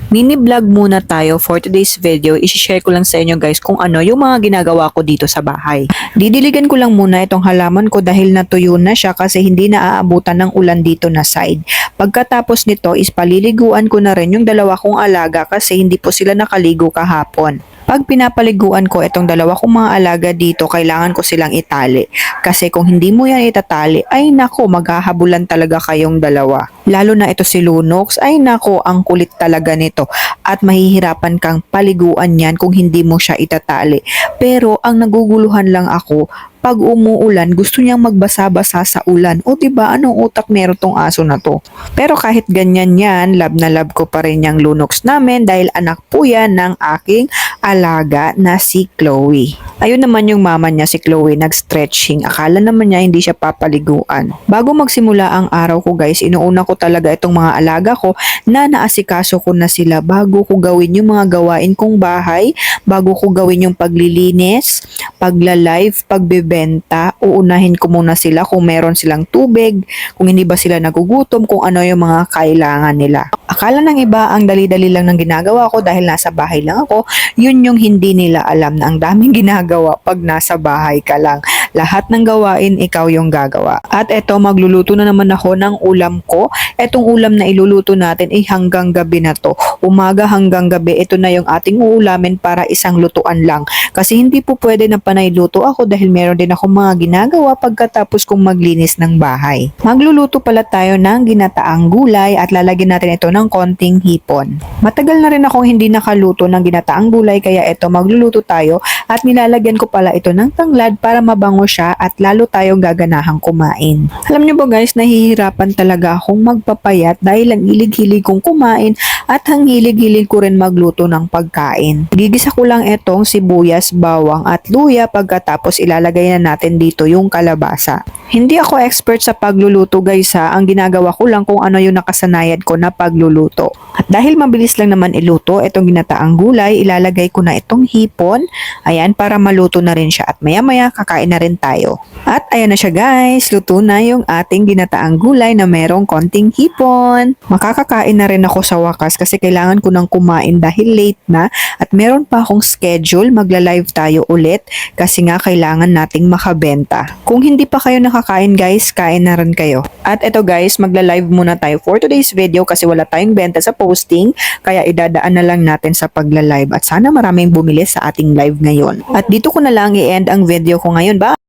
Mini vlog muna tayo for today's video. I-share ko lang sa inyo guys kung ano yung mga ginagawa ko dito sa bahay. Didiligan ko lang muna itong halaman ko dahil natuyo na siya kasi hindi na aabutan ng ulan dito na side. Pagkatapos nito is paliliguan ko na rin yung dalawa kong alaga kasi hindi po sila nakaligo kahapon. Pag pinapaliguan ko itong dalawa kong mga alaga dito, kailangan ko silang itali. Kasi kung hindi mo yan itatali, ay nako, maghahabulan talaga kayong dalawa. Lalo na ito si Lunox, ay nako, ang kulit talaga nito. At mahihirapan kang paliguan yan kung hindi mo siya itatali. Pero ang naguguluhan lang ako, pag umuulan, gusto niyang magbasa-basa sa ulan. O diba, anong utak meron tong aso na to? Pero kahit ganyan yan, love na love ko pa rin yung Lunox namin dahil anak po yan ng aking alaga na si Chloe. Ayun naman yung mama niya, si Chloe, nag-stretching. Akala naman niya hindi siya papaliguan. Bago magsimula ang araw ko guys, inuuna ko talaga itong mga alaga ko na naasikaso ko na sila bago ko gawin yung mga gawain kong bahay, bago ko gawin yung paglilinis, pagla-live, pagbebenta, uunahin ko muna sila kung meron silang tubig, kung hindi ba sila nagugutom, kung ano yung mga kailangan nila. Akala ng iba ang dali-dali lang ng ginagawa ko dahil nasa bahay lang ako, yun yung hindi nila alam na ang daming ginagawa pag nasa bahay ka lang. Lahat ng gawain, ikaw yung gagawa. At eto, magluluto na naman ako ng ulam ko. Etong ulam na iluluto natin ay hanggang gabi na to. Umaga hanggang gabi, ito na yung ating uulamin para isang lutuan lang. Kasi hindi po pwede na panay luto ako dahil meron din ako mga ginagawa pagkatapos kong maglinis ng bahay. Magluluto pala tayo ng ginataang gulay at lalagyan natin ito ng konting hipon. Matagal na rin akong hindi nakaluto ng ginataang gulay kaya ito magluluto tayo at nilalagyan ko pala ito ng tanglad para mabango siya at lalo tayong gaganahang kumain. Alam niyo ba guys, nahihirapan talaga akong magpapayat dahil ang hilig-hilig kong kumain at ang hilig-hilig ko rin magluto ng pagkain. Gigisa ko lang itong sibuyas, bawang at luya pagkatapos ilalagay na natin dito yung kalabasa. Hindi ako expert sa pagluluto guys ha, ang ginagawa ko lang kung ano yung nakasanayan ko na pagluluto. At dahil mabilis lang naman iluto itong ginataang gulay, ilalagay ko na itong hipon, ayan, para maluto na rin siya at maya-maya kakain na rin tayo. At ayan na siya guys, luto na yung ating ginataang gulay na merong konting hipon. Makakakain na rin ako sa wakas kasi kailangan ko nang kumain dahil late na at meron pa akong schedule, magla-live tayo ulit kasi nga kailangan nating makabenta. Kung hindi pa kayo nakakain guys, kain na rin kayo. At eto guys, magla-live muna tayo for today's video kasi wala tayong benta sa posting kaya idadaan na lang natin sa pagla-live at sana maraming bumili sa ating live ngayon. At dito ko na lang i-end ang video ko ngayon. Bye!